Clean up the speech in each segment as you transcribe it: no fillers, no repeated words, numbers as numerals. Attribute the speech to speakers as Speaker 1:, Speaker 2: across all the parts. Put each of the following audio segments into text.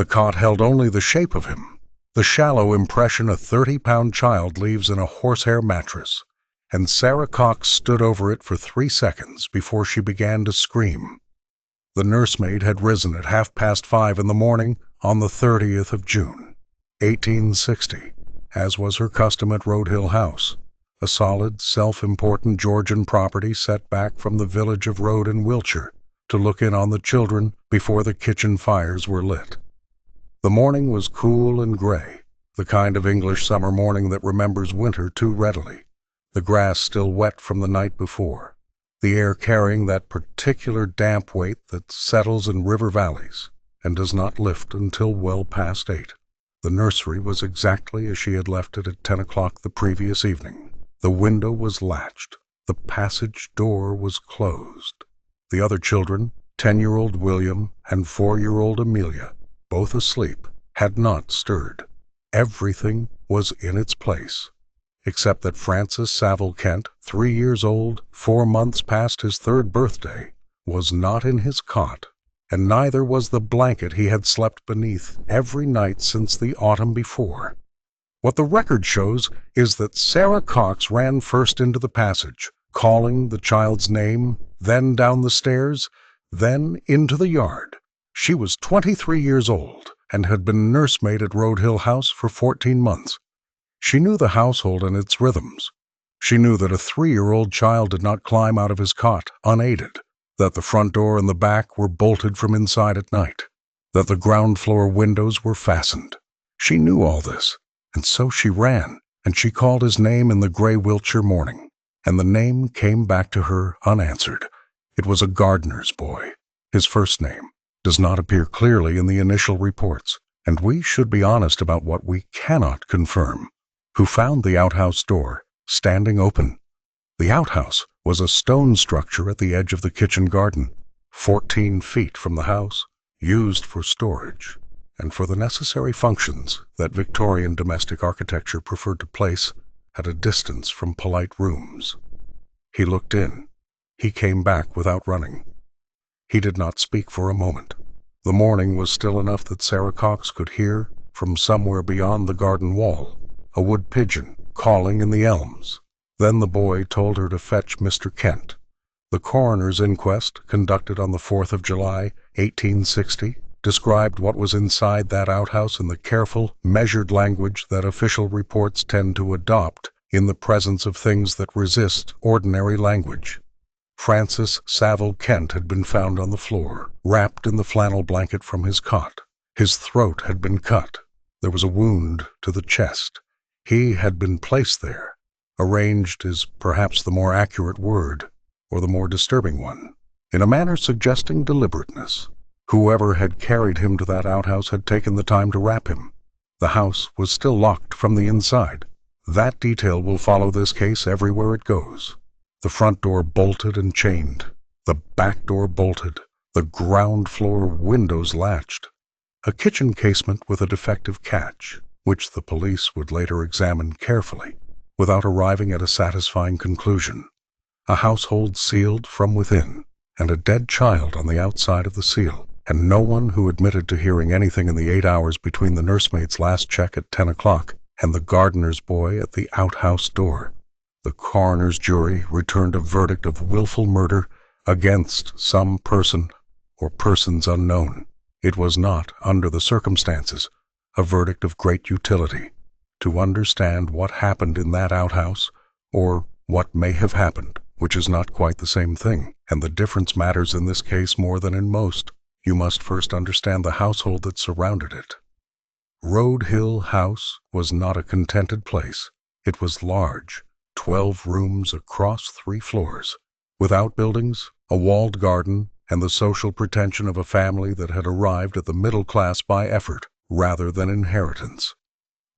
Speaker 1: The cot held only the shape of him, the shallow impression a 30-pound child leaves in a horsehair mattress, and Sarah Cox stood over it for 3 seconds before she began to scream. The nursemaid had risen at 5:30 in the morning on the 30th of June, 1860, as was her custom at Road Hill House, a solid, self-important Georgian property set back from the village of Road in Wiltshire, to look in on the children before the kitchen fires were lit. The morning was cool and gray, the kind of English summer morning that remembers winter too readily, the grass still wet from the night before, the air carrying that particular damp weight that settles in river valleys and does not lift until well past 8. The nursery was exactly as she had left it at 10 o'clock the previous evening. The window was latched. The passage door was closed. The other children, 10-year-old William and 4-year-old Amelia, both asleep, had not stirred. Everything was in its place, except that Francis Saville Kent, 3 years old, 4 months past his 3rd birthday, was not in his cot, and neither was the blanket he had slept beneath every night since the autumn before. What the record shows is that Sarah Cox ran first into the passage, calling the child's name, then down the stairs, then into the yard. She was 23 years old and had been nursemaid at Road Hill House for 14 months. She knew the household and its rhythms. She knew that a 3-year-old child did not climb out of his cot unaided, that the front door and the back were bolted from inside at night, that the ground floor windows were fastened. She knew all this, and so she ran, and she called his name in the gray Wiltshire morning, and the name came back to her unanswered. It was a gardener's boy. His first name does not appear clearly in the initial reports, and we should be honest about what we cannot confirm. Who found the outhouse door standing open? The outhouse was a stone structure at the edge of the kitchen garden, 14 feet from the house, used for storage and for the necessary functions that Victorian domestic architecture preferred to place at a distance from polite rooms. He looked in. He came back without running. He did not speak for a moment. The morning was still enough that Sarah Cox could hear, from somewhere beyond the garden wall, a wood pigeon calling in the elms. Then the boy told her to fetch Mr. Kent. The coroner's inquest, conducted on the 4th of July, 1860, described what was inside that outhouse in the careful, measured language that official reports tend to adopt in the presence of things that resist ordinary language. Francis Saville Kent had been found on the floor, wrapped in the flannel blanket from his cot. His throat had been cut. There was a wound to the chest. He had been placed there. Arranged is perhaps the more accurate word, or the more disturbing one, in a manner suggesting deliberateness. Whoever had carried him to that outhouse had taken the time to wrap him. The house was still locked from the inside. That detail will follow this case everywhere it goes. The front door bolted and chained. The back door bolted. The ground floor windows latched. A kitchen casement with a defective catch, which the police would later examine carefully, without arriving at a satisfying conclusion. A household sealed from within, and a dead child on the outside of the seal, and no one who admitted to hearing anything in the 8 hours between the nursemaid's last check at 10 o'clock and the gardener's boy at the outhouse door. The coroner's jury returned a verdict of willful murder against some person or persons unknown. It was not, under the circumstances, a verdict of great utility. To understand what happened in that outhouse, or what may have happened, which is not quite the same thing, and the difference matters in this case more than in most, you must first understand the household that surrounded it. Road Hill House was not a contented place. It was large, 12 rooms across 3 floors, with outbuildings, a walled garden, and the social pretension of a family that had arrived at the middle class by effort rather than inheritance.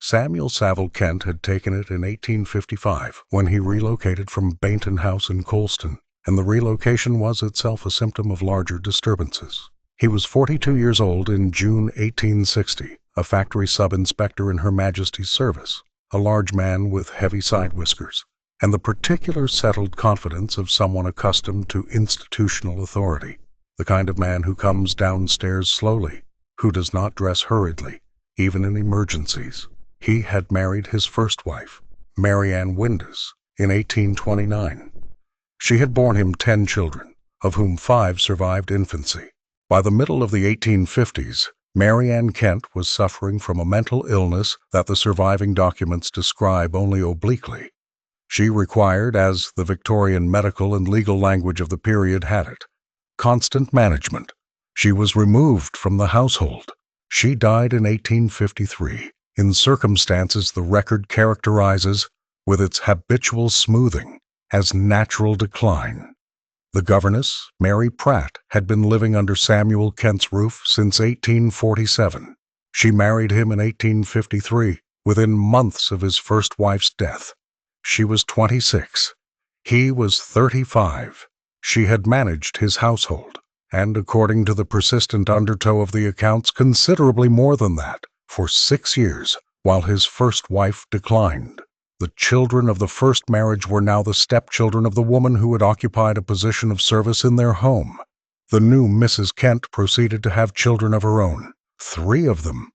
Speaker 1: Samuel Saville Kent had taken it in 1855 when he relocated from Bainton House in Colston, and the relocation was itself a symptom of larger disturbances. He was 42 years old in June 1860, a factory sub-inspector in Her Majesty's service, a large man with heavy side whiskers, and the particular settled confidence of someone accustomed to institutional authority, the kind of man who comes downstairs slowly, who does not dress hurriedly, even in emergencies. He had married his first wife, Mary Ann Windus, in 1829. She had borne him 10 children, of whom 5 survived infancy. By the middle of the 1850s, Mary Ann Kent was suffering from a mental illness that the surviving documents describe only obliquely. She required, as the Victorian medical and legal language of the period had it, constant management. She was removed from the household. She died in 1853, in circumstances the record characterizes, with its habitual smoothing, as natural decline. The governess, Mary Pratt, had been living under Samuel Kent's roof since 1847. She married him in 1853, within months of his first wife's death. She was 26. He was 35. She had managed his household, and according to the persistent undertow of the accounts, considerably more than that, for 6 years, while his first wife declined. The children of the first marriage were now the stepchildren of the woman who had occupied a position of service in their home. The new Mrs. Kent proceeded to have children of her own, 3 of them.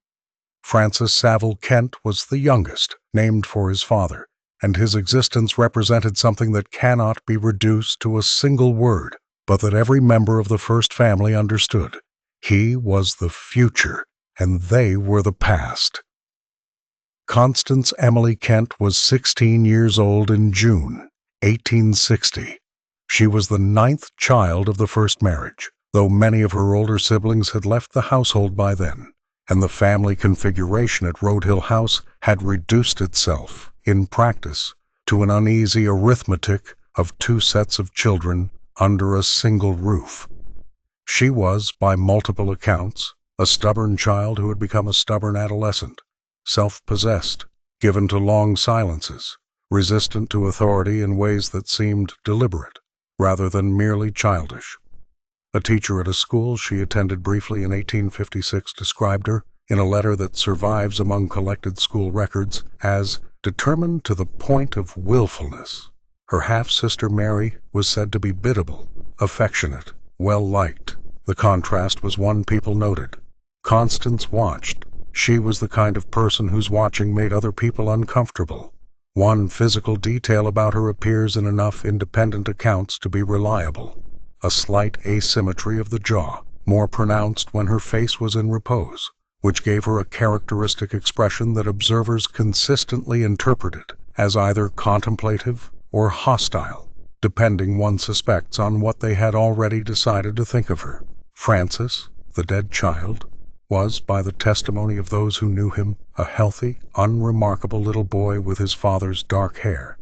Speaker 1: Francis Saville Kent was the youngest, named for his father, and his existence represented something that cannot be reduced to a single word, but that every member of the first family understood. He was the future, and they were the past. Constance Emily Kent was 16 years old in June, 1860. She was the 9th child of the first marriage, though many of her older siblings had left the household by then, and the family configuration at Roadhill House had reduced itself, in practice, to an uneasy arithmetic of 2 sets of children under a single roof. She was, by multiple accounts, a stubborn child who had become a stubborn adolescent, self-possessed, given to long silences, resistant to authority in ways that seemed deliberate, rather than merely childish. A teacher at a school she attended briefly in 1856 described her, in a letter that survives among collected school records, as determined to the point of willfulness. Her half-sister Mary was said to be biddable, affectionate, well-liked. The contrast was one people noted. Constance watched. She was the kind of person whose watching made other people uncomfortable. One physical detail about her appears in enough independent accounts to be reliable: a slight asymmetry of the jaw, more pronounced when her face was in repose, which gave her a characteristic expression that observers consistently interpreted as either contemplative or hostile, depending, one suspects, on what they had already decided to think of her. Francis, the dead child, was, by the testimony of those who knew him, a healthy, unremarkable little boy with his father's dark hair.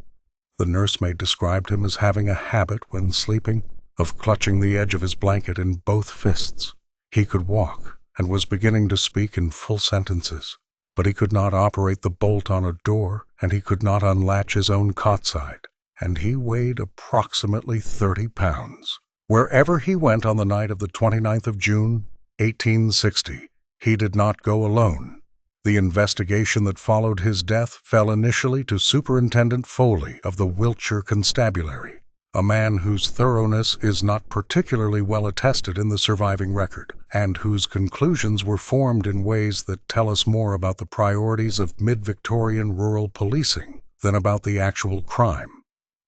Speaker 1: The nursemaid described him as having a habit, when sleeping, of clutching the edge of his blanket in both fists. He could walk, and was beginning to speak in full sentences, but he could not operate the bolt on a door, and he could not unlatch his own cot side, and he weighed approximately 30 pounds. Wherever he went on the night of the 29th of June, 1860, he did not go alone. The investigation that followed his death fell initially to Superintendent Foley of the Wiltshire Constabulary, a man whose thoroughness is not particularly well attested in the surviving record, and whose conclusions were formed in ways that tell us more about the priorities of mid-Victorian rural policing than about the actual crime.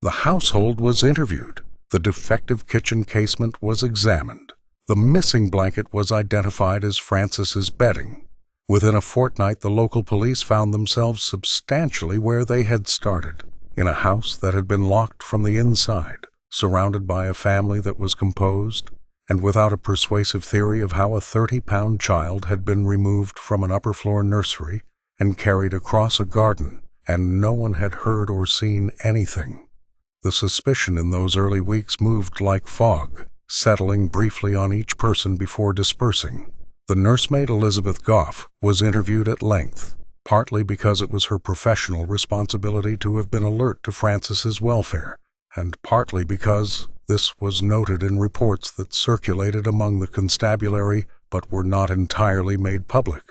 Speaker 1: The household was interviewed. The defective kitchen casement was examined. The missing blanket was identified as Francis's bedding. Within a fortnight, the local police found themselves substantially where they had started, in a house that had been locked from the inside, surrounded by a family that was composed, and without a persuasive theory of how a 30-pound child had been removed from an upper-floor nursery and carried across a garden, and no one had heard or seen anything. The suspicion in those early weeks moved like fog, settling briefly on each person before dispersing. The nursemaid Elizabeth Goff was interviewed at length, partly because it was her professional responsibility to have been alert to Francis's welfare, and partly because this was noted in reports that circulated among the constabulary but were not entirely made public.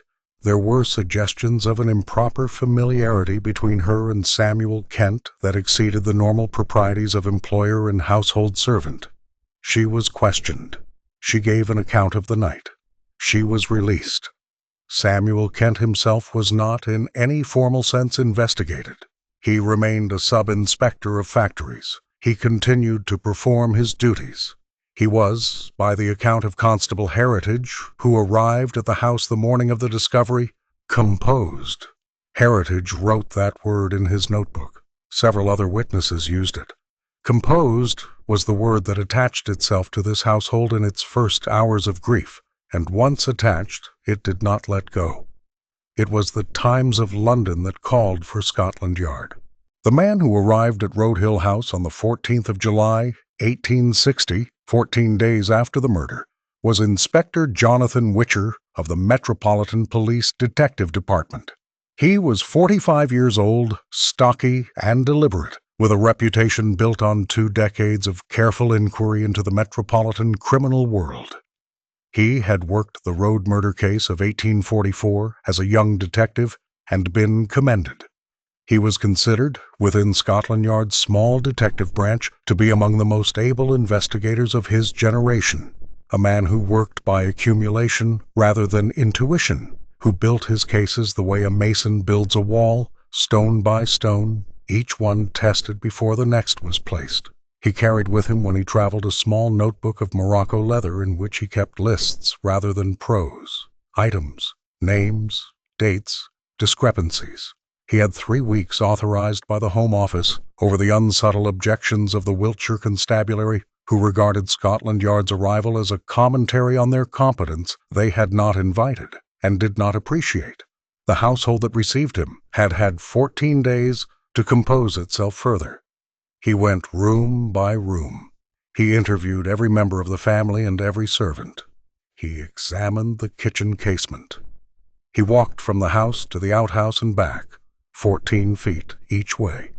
Speaker 1: There were suggestions of an improper familiarity between her and Samuel Kent that exceeded the normal proprieties of employer and household servant. She was questioned. She gave an account of the night. She was released. Samuel Kent himself was not, in any formal sense, investigated. He remained a sub-inspector of factories. He continued to perform his duties. He was, by the account of Constable Heritage, who arrived at the house the morning of the discovery, composed. Heritage wrote that word in his notebook. Several other witnesses used it. Composed was the word that attached itself to this household in its first hours of grief, and once attached, it did not let go. It was the Times of London that called for Scotland Yard. The man who arrived at Road Hill House on the 14th of July, 1860, 14 days after the murder, was Inspector Jonathan Witcher of the Metropolitan Police Detective Department. He was 45 years old, stocky and deliberate, with a reputation built on 2 decades of careful inquiry into the metropolitan criminal world. He had worked the road murder case of 1844 as a young detective and been commended. He was considered, within Scotland Yard's small detective branch, to be among the most able investigators of his generation, a man who worked by accumulation rather than intuition, who built his cases the way a mason builds a wall, stone by stone, each one tested before the next was placed. He carried with him when he traveled a small notebook of Morocco leather in which he kept lists rather than prose, items, names, dates, discrepancies. He had 3 weeks authorized by the Home Office over the unsubtle objections of the Wiltshire Constabulary, who regarded Scotland Yard's arrival as a commentary on their competence they had not invited and did not appreciate. The household that received him had had 14 days to compose itself further. He went room by room. He interviewed every member of the family and every servant. He examined the kitchen casement. He walked from the house to the outhouse and back, 14 feet each way,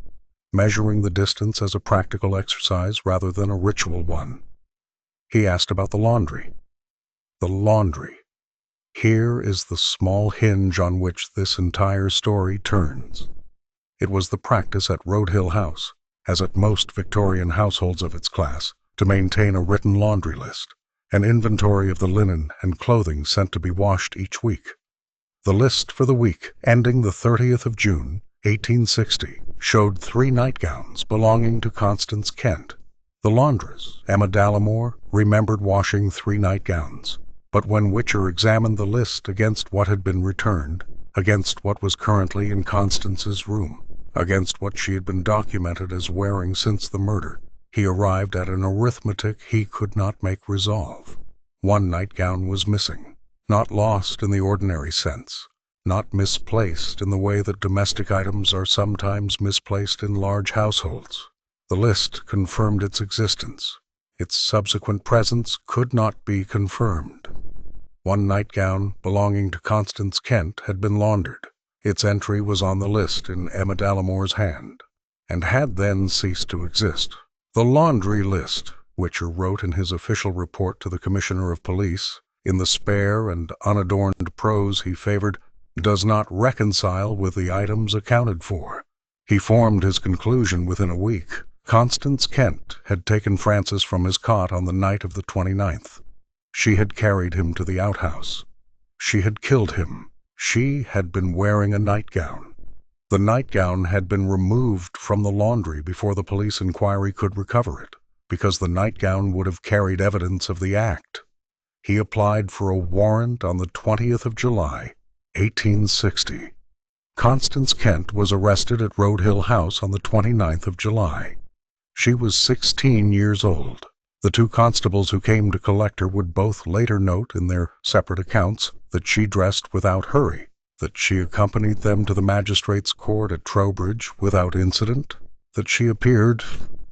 Speaker 1: measuring the distance as a practical exercise rather than a ritual one. He asked about the laundry. The laundry. Here is the small hinge on which this entire story turns. It was the practice at Road Hill House, as at most Victorian households of its class, to maintain a written laundry list, an inventory of the linen and clothing sent to be washed each week. The list for the week ending the 30th of June, 1860, showed 3 nightgowns belonging to Constance Kent. The laundress, Emma Dallimore, remembered washing 3 nightgowns, but when Witcher examined the list against what had been returned, against what was currently in Constance's room, against what she had been documented as wearing since the murder, he arrived at an arithmetic he could not make resolve. 1 nightgown was missing, not lost in the ordinary sense, not misplaced in the way that domestic items are sometimes misplaced in large households. The list confirmed its existence. Its subsequent presence could not be confirmed. 1 nightgown belonging to Constance Kent had been laundered. Its entry was on the list in Emma Dallimore's hand, and had then ceased to exist. The laundry list, Witcher wrote in his official report to the Commissioner of Police, in the spare and unadorned prose he favored, does not reconcile with the items accounted for. He formed his conclusion within a week. Constance Kent had taken Francis from his cot on the night of the 29th. She had carried him to the outhouse. She had killed him. She had been wearing a nightgown. The nightgown had been removed from the laundry before the police inquiry could recover it, because the nightgown would have carried evidence of the act. He applied for a warrant on the 20th of July, 1860. Constance Kent was arrested at Road Hill House on the 29th of July. She was 16 years old. The 2 constables who came to collect her would both later note in their separate accounts that she dressed without hurry, that she accompanied them to the magistrate's court at Trowbridge without incident, that she appeared,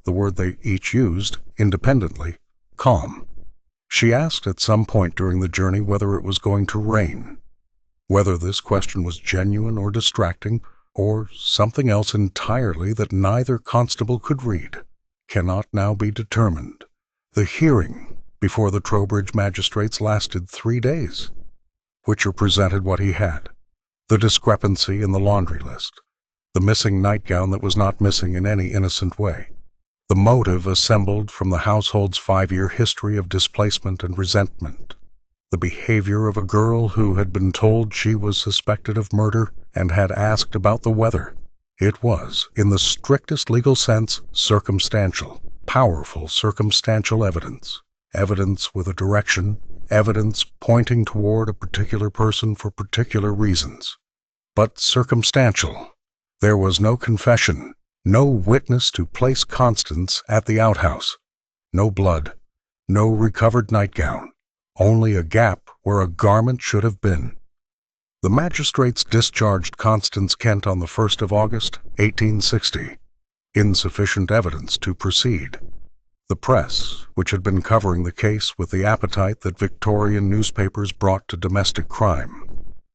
Speaker 1: the word they each used, independently, calm. She asked at some point during the journey whether it was going to rain. Whether this question was genuine or distracting, or something else entirely that neither constable could read, cannot now be determined. The hearing before the Trowbridge magistrates lasted 3 days. Witcher presented what he had: the discrepancy in the laundry list, the missing nightgown that was not missing in any innocent way, the motive assembled from the household's 5-year history of displacement and resentment, the behavior of a girl who had been told she was suspected of murder and had asked about the weather. It was, in the strictest legal sense, circumstantial, powerful circumstantial evidence. Evidence with a direction, evidence pointing toward a particular person for particular reasons. But circumstantial. There was no confession, no witness to place Constance at the outhouse, no blood, no recovered nightgown, only a gap where a garment should have been. The magistrates discharged Constance Kent on the 1st of August, 1860. Insufficient evidence to proceed. The press, which had been covering the case with the appetite that Victorian newspapers brought to domestic crime,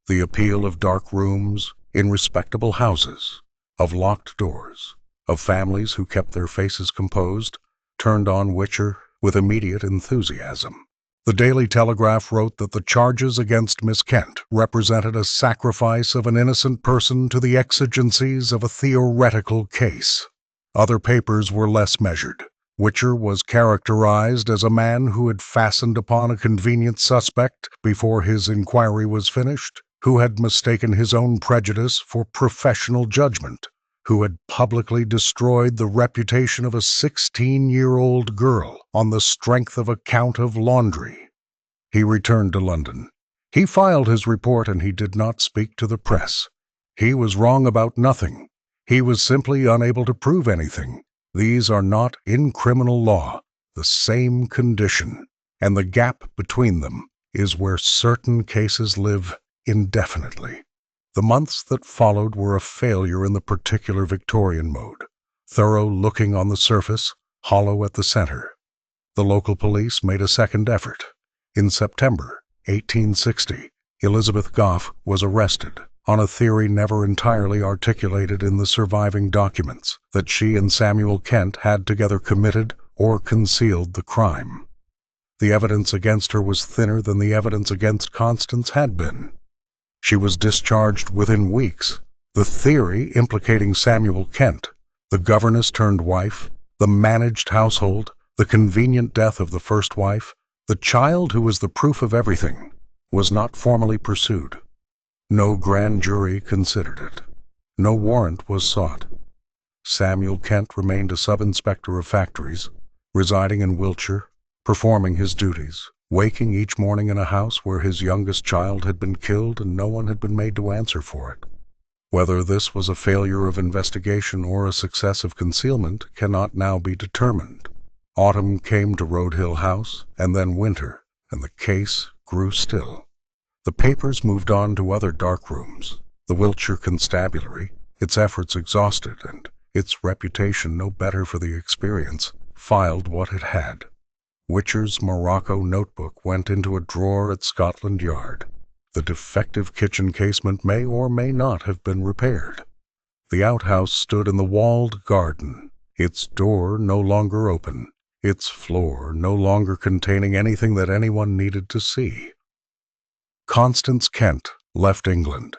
Speaker 1: the appeal of dark rooms in respectable houses, of locked doors, of families who kept their faces composed, turned on Witcher with immediate enthusiasm. The Daily Telegraph wrote that the charges against Miss Kent represented a sacrifice of an innocent person to the exigencies of a theoretical case. Other papers were less measured. Witcher was characterized as a man who had fastened upon a convenient suspect before his inquiry was finished, who had mistaken his own prejudice for professional judgment, who had publicly destroyed the reputation of a 16-year-old girl on the strength of a count of laundry. He returned to London. He filed his report and he did not speak to the press. He was wrong about nothing. He was simply unable to prove anything. These are not, in criminal law, the same condition, and the gap between them is where certain cases live indefinitely. The months that followed were a failure in the particular Victorian mode, thorough looking on the surface, hollow at the center. The local police made a second effort. In September 1860, Elizabeth Goff was arrested on a theory never entirely articulated in the surviving documents, that she and Samuel Kent had together committed or concealed the crime. The evidence against her was thinner than the evidence against Constance had been. She was discharged within weeks. The theory implicating Samuel Kent, the governess-turned-wife, the managed household, the convenient death of the first wife, the child who was the proof of everything, was not formally pursued. No grand jury considered it. No warrant was sought. Samuel Kent remained a sub-inspector of factories, residing in Wiltshire, performing his duties, waking each morning in a house where his youngest child had been killed and no one had been made to answer for it. Whether this was a failure of investigation or a success of concealment cannot now be determined. Autumn came to Road Hill House, and then winter, and the case grew still. The papers moved on to other dark rooms. The Wiltshire Constabulary, its efforts exhausted and its reputation no better for the experience, filed what it had. Witcher's Morocco notebook went into a drawer at Scotland Yard. The defective kitchen casement may or may not have been repaired. The outhouse stood in the walled garden, its door no longer open, its floor no longer containing anything that anyone needed to see. Constance Kent left England.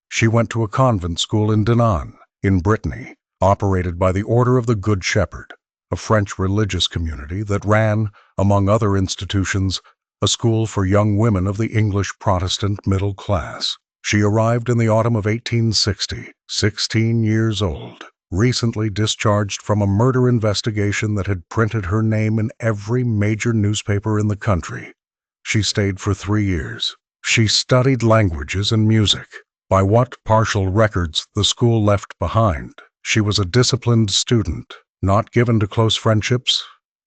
Speaker 1: She went to a convent school in Dinan, in Brittany, operated by the Order of the Good Shepherd, a French religious community that ran, among other institutions, a school for young women of the English Protestant middle class. She arrived in the autumn of 1860, 16 years old, recently discharged from a murder investigation that had printed her name in every major newspaper in the country. She stayed for 3 years. She studied languages and music. By what partial records the school left behind, she was a disciplined student, not given to close friendships,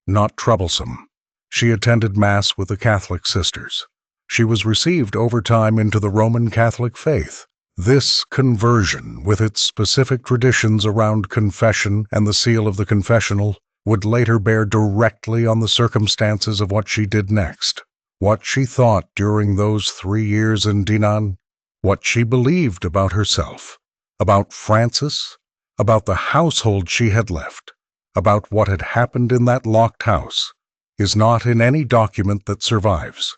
Speaker 1: not troublesome. She attended Mass with the Catholic sisters. She was received over time into the Roman Catholic faith. This conversion, with its specific traditions around confession and the seal of the confessional, would later bear directly on the circumstances of what she did next. What she thought during those 3 years in Dinan, what she believed about herself, about Francis, about the household she had left, about what had happened in that locked house, is not in any document that survives.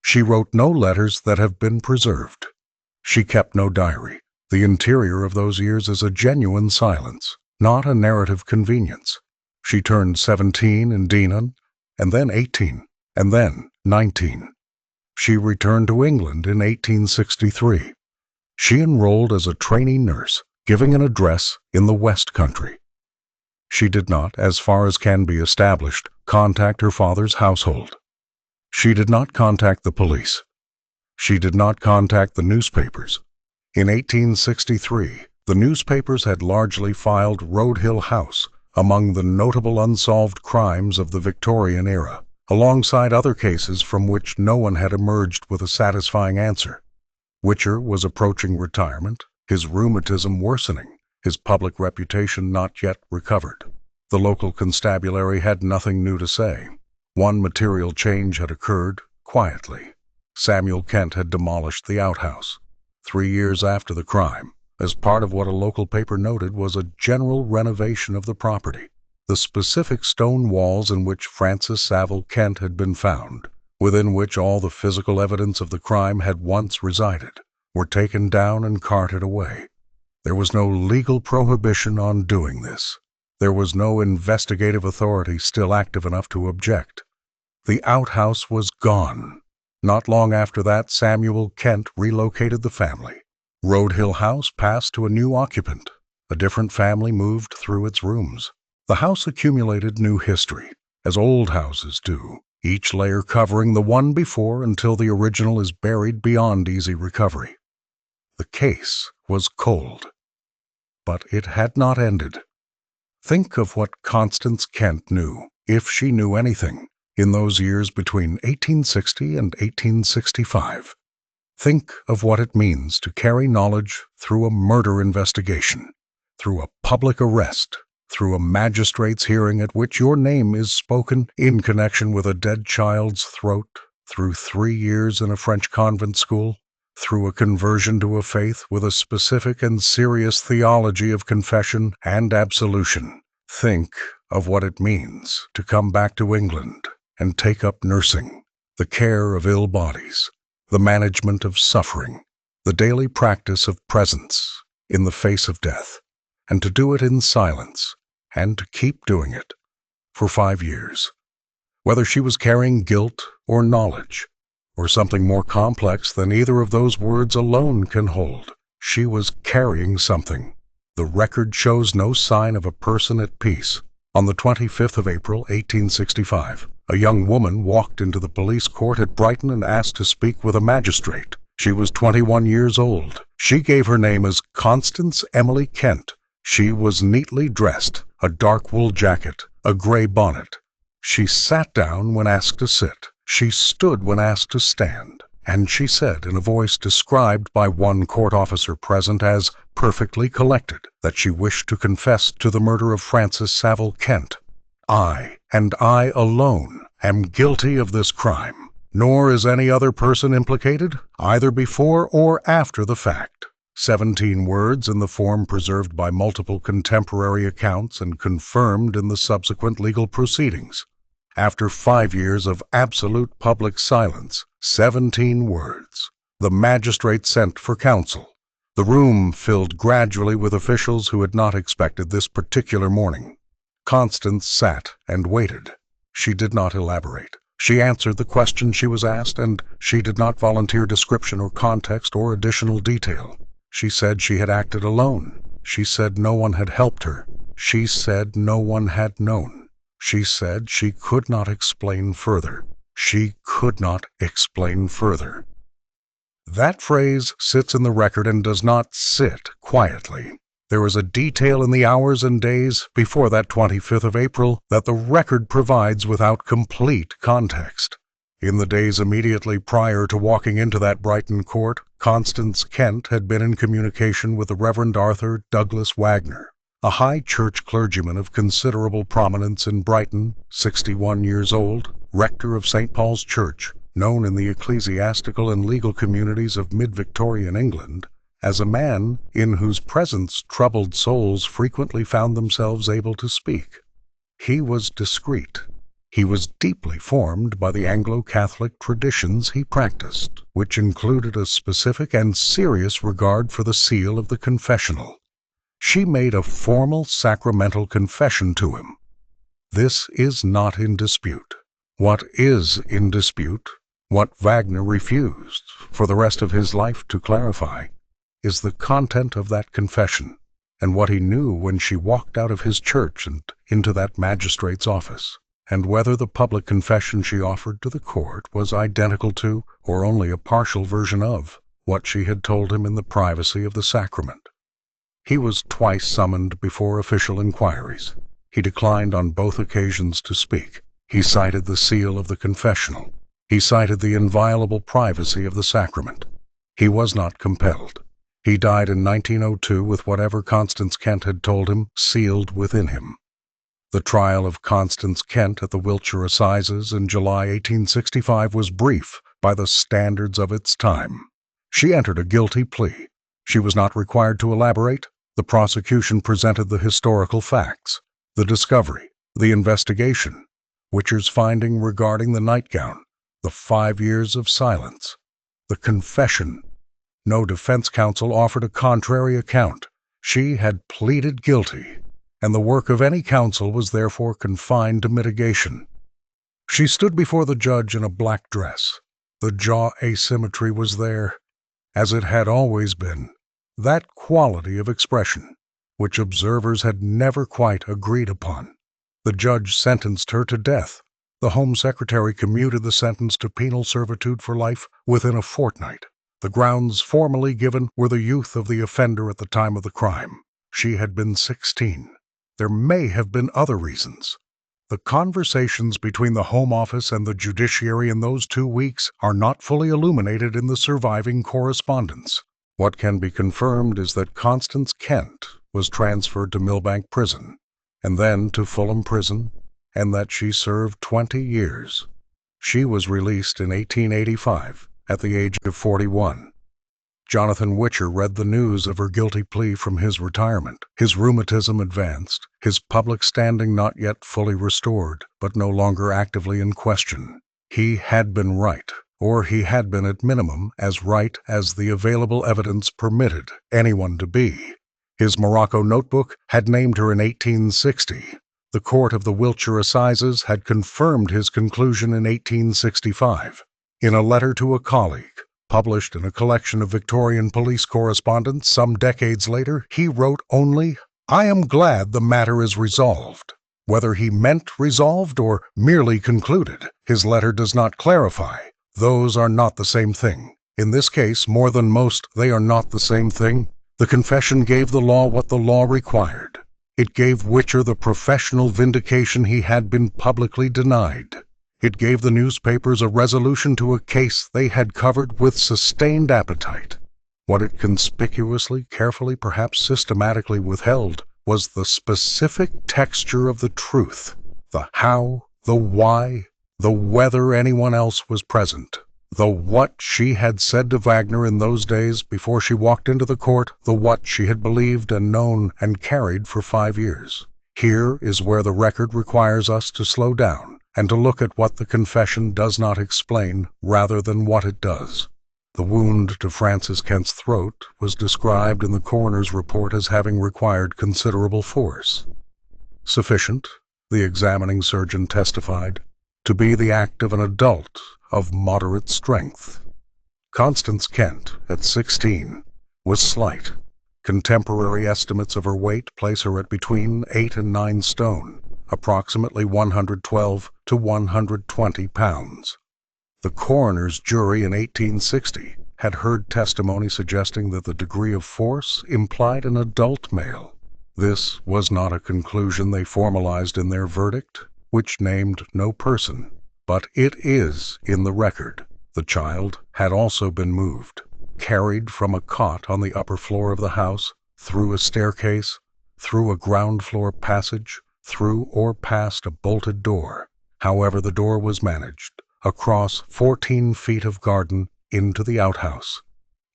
Speaker 1: She wrote no letters that have been preserved. She kept no diary. The interior of those years is a genuine silence, not a narrative convenience. She turned 17 in Dinan, and then 18, and then 19. She returned to England in 1863. She enrolled as a trainee nurse, giving an address in the West Country. She did not, as far as can be established, contact her father's household. She did not contact the police. She did not contact the newspapers. In 1863, the newspapers had largely filed Road Hill House among the notable unsolved crimes of the Victorian era, alongside other cases from which no one had emerged with a satisfying answer. Witcher was approaching retirement, his rheumatism worsening, his public reputation not yet recovered. The local constabulary had nothing new to say. One material change had occurred, quietly. Samuel Kent had demolished the outhouse. 3 years after the crime, as part of what a local paper noted was a general renovation of the property. The specific stone walls in which Francis Saville Kent had been found, within which all the physical evidence of the crime had once resided, were taken down and carted away. There was no legal prohibition on doing this. There was no investigative authority still active enough to object. The outhouse was gone. Not long after that, Samuel Kent relocated the family. Road Hill House passed to a new occupant. A different family moved through its rooms. The house accumulated new history, as old houses do, each layer covering the one before until the original is buried beyond easy recovery. The case was cold. But it had not ended. Think of what Constance Kent knew, if she knew anything, in those years between 1860 and 1865. Think of what it means to carry knowledge through a murder investigation, through a public arrest, through a magistrate's hearing at which your name is spoken in connection with a dead child's throat, through 3 years in a French convent school, through a conversion to a faith with a specific and serious theology of confession and absolution. Think of what it means to come back to England and take up nursing, the care of ill bodies, the management of suffering, the daily practice of presence in the face of death, and to do it in silence, and to keep doing it for 5 years. Whether she was carrying guilt or knowledge, or something more complex than either of those words alone can hold, she was carrying something. The record shows no sign of a person at peace. On the 25th of April, 1865, a young woman walked into the police court at Brighton and asked to speak with a magistrate. She was 21 years old. She gave her name as Constance Emily Kent. She was neatly dressed, a dark wool jacket, a gray bonnet. She sat down when asked to sit. She stood when asked to stand. And she said in a voice described by one court officer present as perfectly collected that she wished to confess to the murder of Francis Saville Kent. I, and I alone, am guilty of this crime, nor is any other person implicated, either before or after the fact. 17 words in the form preserved by multiple contemporary accounts and confirmed in the subsequent legal proceedings. After 5 years of absolute public silence, 17 words. The magistrate sent for counsel. The room filled gradually with officials who had not expected this particular morning. Constance sat and waited. She did not elaborate. She answered the question she was asked, and she did not volunteer description or context or additional detail. She said she had acted alone. She said no one had helped her. She said no one had known. She said she could not explain further. She could not explain further. That phrase sits in the record and does not sit quietly. There is a detail in the hours and days before that 25th of April that the record provides without complete context. In the days immediately prior to walking into that Brighton court, Constance Kent had been in communication with the Reverend Arthur Douglas Wagner, a high church clergyman of considerable prominence in Brighton, 61 years old, rector of St. Paul's Church, known in the ecclesiastical and legal communities of mid-Victorian England as a man in whose presence troubled souls frequently found themselves able to speak. He was discreet. He was deeply formed by the Anglo-Catholic traditions he practiced, which included a specific and serious regard for the seal of the confessional. She made a formal sacramental confession to him. This is not in dispute. What is in dispute What Wagner refused, for the rest of his life, to clarify is the content of that confession, and what he knew when she walked out of his church and into that magistrate's office, and whether the public confession she offered to the court was identical to, or only a partial version of, what she had told him in the privacy of the sacrament. He was twice summoned before official inquiries. He declined on both occasions to speak. He cited the seal of the confessional. He cited the inviolable privacy of the sacrament. He was not compelled. He died in 1902 with whatever Constance Kent had told him sealed within him. The trial of Constance Kent at the Wiltshire Assizes in July 1865 was brief by the standards of its time. She entered a guilty plea. She was not required to elaborate. The prosecution presented the historical facts, the discovery, the investigation, Witcher's finding regarding the nightgown, the 5 years of silence, the confession. No defense counsel offered a contrary account. She had pleaded guilty, and the work of any counsel was therefore confined to mitigation. She stood before the judge in a black dress. The jaw asymmetry was there, as it had always been, that quality of expression which observers had never quite agreed upon. The judge sentenced her to death. The Home Secretary commuted the sentence to penal servitude for life within a fortnight. The grounds formally given were the youth of the offender at the time of the crime. She had been 16. There may have been other reasons. The conversations between the Home Office and the judiciary in those 2 weeks are not fully illuminated in the surviving correspondence. What can be confirmed is that Constance Kent was transferred to Millbank Prison, and then to Fulham Prison, and that she served 20 years. She was released in 1885, at the age of 41. Jonathan Witcher read the news of her guilty plea from his retirement. His rheumatism advanced, his public standing not yet fully restored, but no longer actively in question. He had been right, or he had been at minimum as right as the available evidence permitted anyone to be. His Morocco notebook had named her in 1860. The court of the Wiltshire Assizes had confirmed his conclusion in 1865. In a letter to a colleague, published in a collection of Victorian police correspondence some decades later, he wrote only, "I am glad the matter is resolved." Whether he meant resolved or merely concluded, his letter does not clarify. Those are not the same thing. In this case, more than most, they are not the same thing. The confession gave the law what the law required. It gave Witcher the professional vindication he had been publicly denied. It gave the newspapers a resolution to a case they had covered with sustained appetite. What it conspicuously, carefully, perhaps systematically withheld was the specific texture of the truth, the how, the why, the whether anyone else was present, the what she had said to Wagner in those days before she walked into the court, the what she had believed and known and carried for 5 years. Here is where the record requires us to slow down and to look at what the confession does not explain rather than what it does. The wound to Frances Kent's throat was described in the coroner's report as having required considerable force. Sufficient, the examining surgeon testified, to be the act of an adult of moderate strength. Constance Kent, at 16, was slight. Contemporary estimates of her weight place her at between 8 and 9 stone, approximately 112 to 120 pounds. The coroner's jury in 1860 had heard testimony suggesting that the degree of force implied an adult male. This was not a conclusion they formalized in their verdict, which named no person, but it is in the record. The child had also been moved, carried from a cot on the upper floor of the house, through a staircase, through a ground floor passage, through or past a bolted door. However, the door was managed, across 14 feet of garden into the outhouse,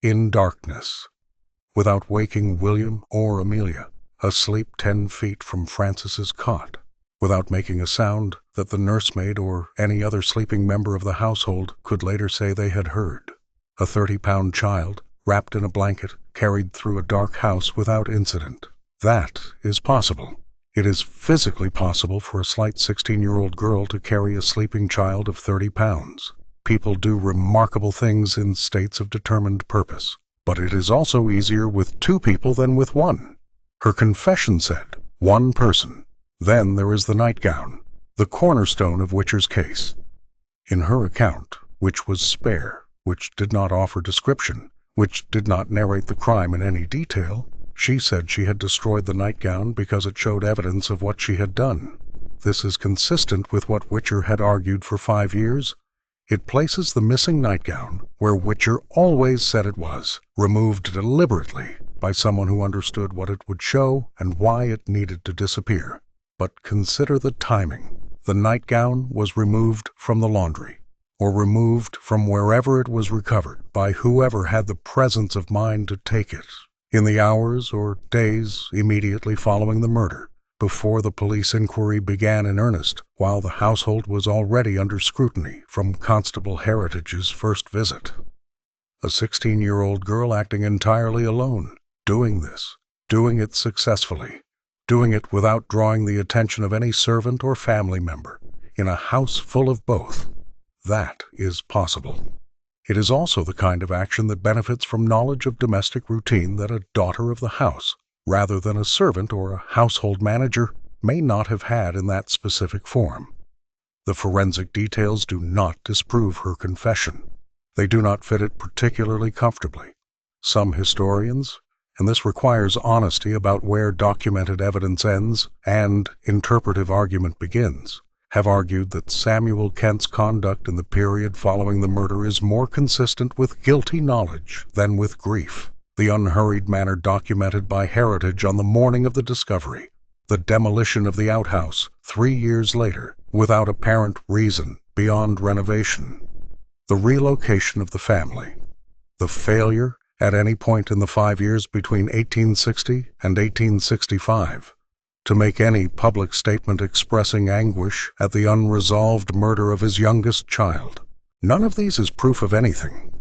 Speaker 1: in darkness, without waking William or Amelia, asleep 10 feet from Frances's cot, without making a sound that the nursemaid or any other sleeping member of the household could later say they had heard. A 30-pound child, wrapped in a blanket, carried through a dark house without incident. That is possible. It is physically possible for a slight 16-year-old girl to carry a sleeping child of 30 pounds. people do remarkable things in states of determined purpose, but it is also easier with two people than with one. Her confession said, one person. Then there is the nightgown, the cornerstone of Witcher's case. In her account, which was spare, which did not offer description, which did not narrate the crime in any detail, she said she had destroyed the nightgown because it showed evidence of what she had done. This is consistent with what Witcher had argued for 5 years. It places the missing nightgown where Witcher always said it was, removed deliberately by someone who understood what it would show and why it needed to disappear. But consider the timing. The nightgown was removed from the laundry, or removed from wherever it was recovered by whoever had the presence of mind to take it, in the hours or days immediately following the murder, before the police inquiry began in earnest, while the household was already under scrutiny from Constable Heritage's first visit. A 16-year-old girl acting entirely alone, doing this, doing it successfully, doing it without drawing the attention of any servant or family member, in a house full of both. That is possible. It is also the kind of action that benefits from knowledge of domestic routine that a daughter of the house, rather than a servant or a household manager, may not have had in that specific form. The forensic details do not disprove her confession. They do not fit it particularly comfortably. Some historians, and this requires honesty about where documented evidence ends and interpretive argument begins, have argued that Samuel Kent's conduct in the period following the murder is more consistent with guilty knowledge than with grief. The unhurried manner documented by Heritage on the morning of the discovery, the demolition of the outhouse 3 years later without apparent reason beyond renovation, the relocation of the family, the failure at any point in the 5 years between 1860 and 1865 to make any public statement expressing anguish at the unresolved murder of his youngest child. None of these is proof of anything.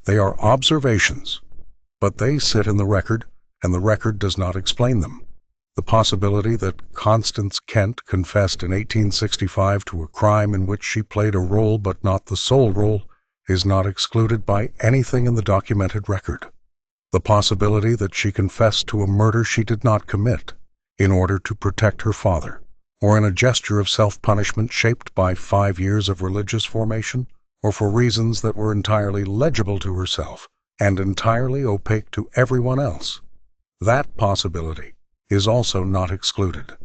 Speaker 1: They are observations, but they sit in the record, and the record does not explain them. The possibility that Constance Kent confessed in 1865 to a crime in which she played a role but not the sole role is not excluded by anything in the documented record. The possibility that she confessed to a murder she did not commit in order to protect her father, or in a gesture of self-punishment shaped by 5 years of religious formation, or for reasons that were entirely legible to herself and entirely opaque to everyone else. That possibility is also not excluded.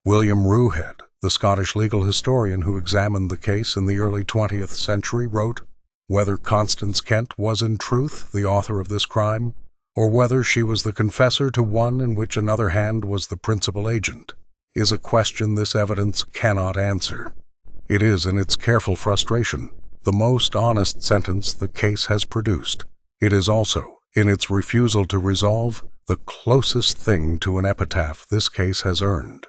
Speaker 1: William Roohead, the Scottish legal historian who examined the case in the early 20th century, wrote, "Whether Constance Kent was in truth the author of this crime, or whether she was the confessor to one in which another hand was the principal agent, is a question this evidence cannot answer. It is, in its careful frustration, the most honest sentence the case has produced. It is also, in its refusal to resolve, the closest thing to an epitaph this case has earned."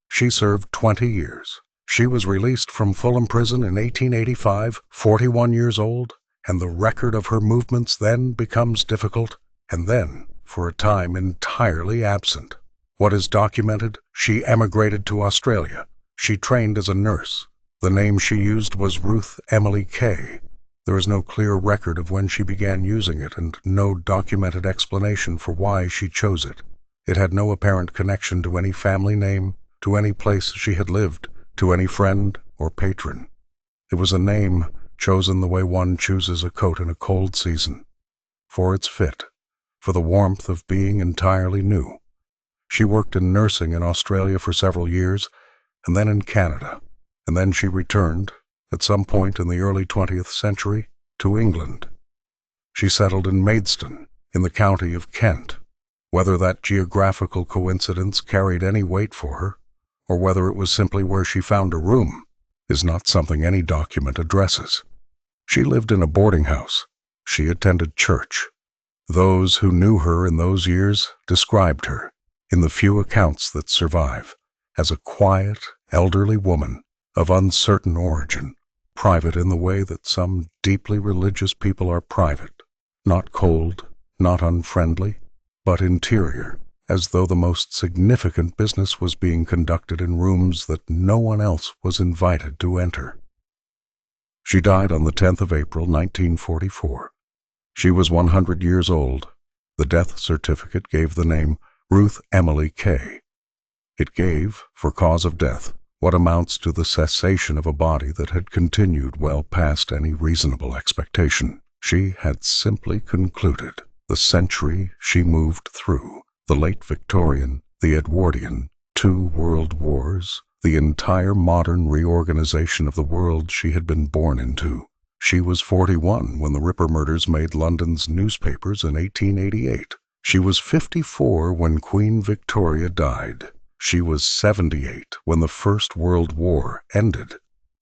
Speaker 1: She served 20 years. She was released from Fulham Prison in 1885, 41 years old, and the record of her movements then becomes difficult, and then, for a time, entirely absent. What is documented? She emigrated to Australia. She trained as a nurse. The name she used was Ruth Emily Kay. There is no clear record of when she began using it and no documented explanation for why she chose it. It had no apparent connection to any family name, to any place she had lived, to any friend or patron. It was a name chosen the way one chooses a coat in a cold season, for its fit, for the warmth of being entirely new. She worked in nursing in Australia for several years, and then in Canada, and then she returned, at some point in the early 20th century, to England. She settled in Maidstone, in the county of Kent. Whether that geographical coincidence carried any weight for her, or whether it was simply where she found a room, is not something any document addresses. She lived in a boarding house. She attended church. Those who knew her in those years described her, in the few accounts that survive, as a quiet, elderly woman of uncertain origin, private in the way that some deeply religious people are private, not cold, not unfriendly, but interior, as though the most significant business was being conducted in rooms that no one else was invited to enter. She died on the 10th of April, 1944. She was 100 years old. The death certificate gave the name Ruth Emily Kay. It gave, for cause of death, what amounts to the cessation of a body that had continued well past any reasonable expectation. She had simply concluded. The century she moved through, the late Victorian, the Edwardian, 2 world wars, the entire modern reorganization of the world she had been born into. She was 41 when the Ripper murders made London's newspapers in 1888. She was 54 when Queen Victoria died. She was 78 when the First World War ended.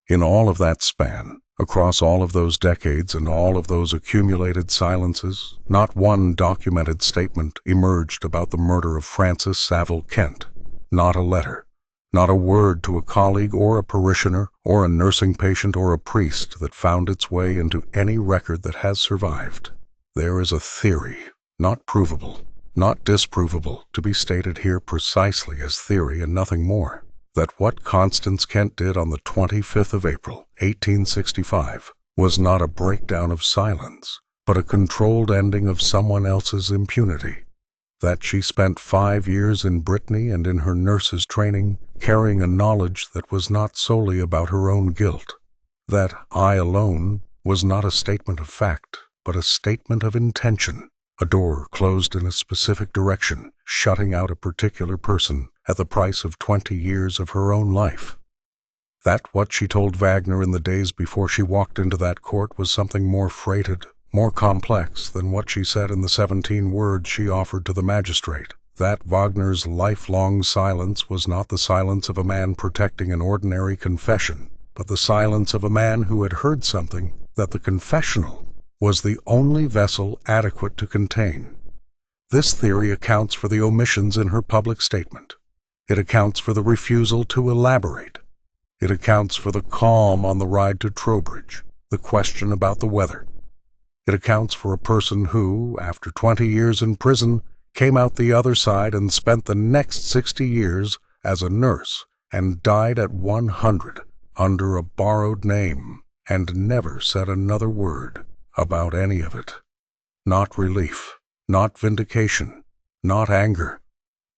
Speaker 1: In all of that span, across all of those decades and all of those accumulated silences, not one documented statement emerged about the murder of Frances Saville Kent. Not a letter. Not a word to a colleague or a parishioner or a nursing patient or a priest that found its way into any record that has survived. There is a theory, not provable, not disprovable, to be stated here precisely as theory and nothing more, that what Constance Kent did on the 25th of April, 1865, was not a breakdown of silence, but a controlled ending of someone else's impunity. That she spent 5 years in Brittany and in her nurse's training, carrying a knowledge that was not solely about her own guilt. That I alone was not a statement of fact, but a statement of intention. A door closed in a specific direction, shutting out a particular person at the price of 20 years of her own life. That what she told Wagner in the days before she walked into that court was something more freighted, more complex than what she said in the 17 words she offered to the magistrate. That Wagner's lifelong silence was not the silence of a man protecting an ordinary confession, but the silence of a man who had heard something that the confessional was the only vessel adequate to contain. This theory accounts for the omissions in her public statement. It accounts for the refusal to elaborate. It accounts for the calm on the ride to Trowbridge, the question about the weather. It accounts for a person who, after 20 years in prison, came out the other side and spent the next 60 years as a nurse and died at 100 under a borrowed name and never said another word about any of it. Not relief, not vindication, not anger,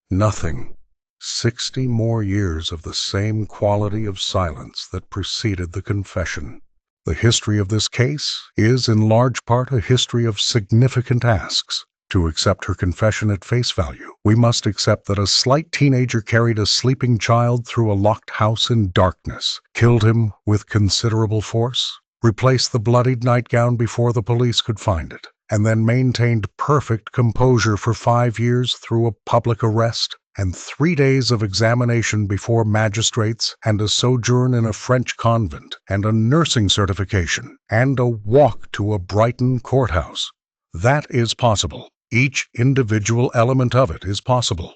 Speaker 1: nothing. 60 more years of the same quality of silence that preceded the confession. The history of this case is in large part a history of significant asks. To accept her confession at face value, we must accept that a slight teenager carried a sleeping child through a locked house in darkness, killed him with considerable force, replaced the bloodied nightgown before the police could find it, and then maintained perfect composure for 5 years through a public arrest and 3 days of examination before magistrates and a sojourn in a French convent and a nursing certification and a walk to a Brighton courthouse. That is possible. Each individual element of it is possible.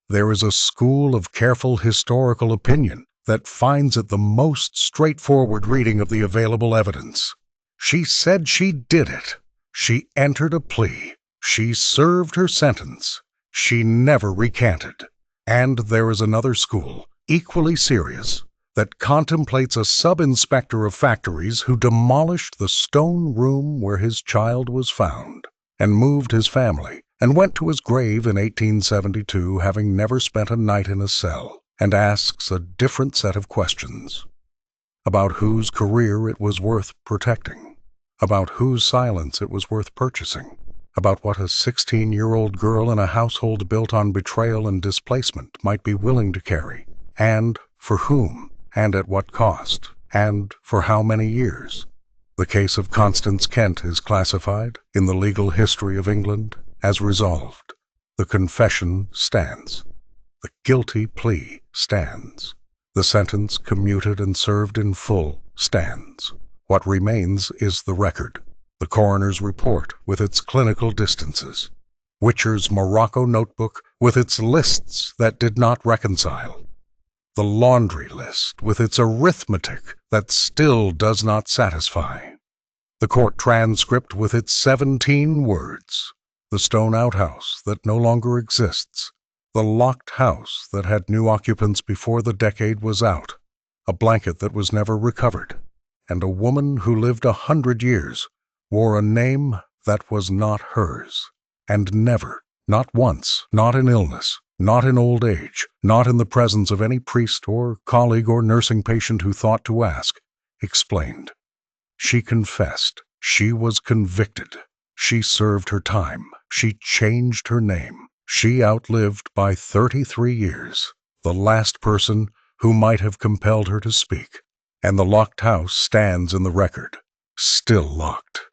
Speaker 1: There is a school of careful historical opinion that finds it the most straightforward reading of the available evidence. She said she did it. She entered a plea. She served her sentence. She never recanted. And there is another school, equally serious, that contemplates a sub-inspector of factories who demolished the stone room where his child was found, and moved his family, and went to his grave in 1872 having never spent a night in a cell, and asks a different set of questions. About whose career it was worth protecting, about whose silence it was worth purchasing, about what a 16-year-old girl in a household built on betrayal and displacement might be willing to carry, and for whom, and at what cost, and for how many years. The case of Constance Kent is classified, in the legal history of England, as resolved. The confession stands. The guilty plea stands. The sentence commuted and served in full stands. What remains is the record. The coroner's report with its clinical distances, Witcher's Morocco notebook with its lists that did not reconcile, the laundry list with its arithmetic that still does not satisfy, the court transcript with its 17 words, the stone outhouse that no longer exists, the locked house that had new occupants before the decade was out, a blanket that was never recovered, and a woman who lived 100 years wore a name that was not hers, and never, not once, not in illness, not in old age, not in the presence of any priest or colleague or nursing patient who thought to ask, explained. She confessed. She was convicted. She served her time. She changed her name. She outlived by 33 years the last person who might have compelled her to speak. And the locked house stands in the record, still locked.